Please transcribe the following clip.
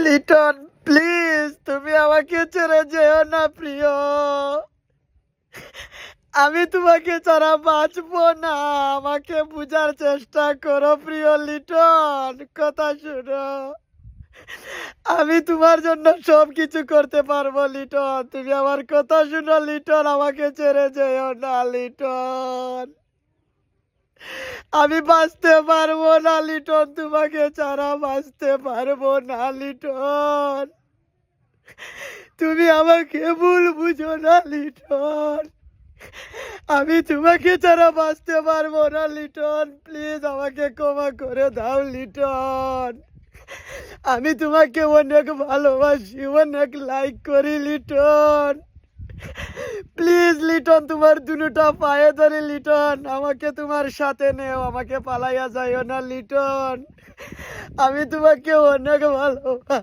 Liton, please তুমি আমাকে ছেড়ে যেও না প্রিয়। আমি তোমাকে ছাড়া বাঁচবো না। আমাকে বুঝার চেষ্টা করো প্রিয় লিটন, কথা শোনো। আমি তোমার জন্য সবকিছু করতে পারবো লিটন, তুমি আমার কথা শুনো লিটন, আমাকে ছেড়ে যেও না লিটন। আমি বাঁচতে পারবো না লিটন, তোমাকে ছাড়া বাঁচতে পারবো না লিটন। তুমি আমাকে ভুল বুঝো না লিটন, আমি তোমাকে ছাড়া বাঁচতে পারবো না লিটন, প্লিজ আমাকে ক্ষমা করে দাও লিটন। আমি তোমাকে অনেক ভালোবাসি, অনেক লাইক করি লিটন। প্লিজ লিটন, তোমার দুটা পায়ে ধরে লিটন, আমাকে তোমার সাথে নেও, আমাকে পালাইয়া যাইও না লিটন। আমি তোমাকে অনেক ভালো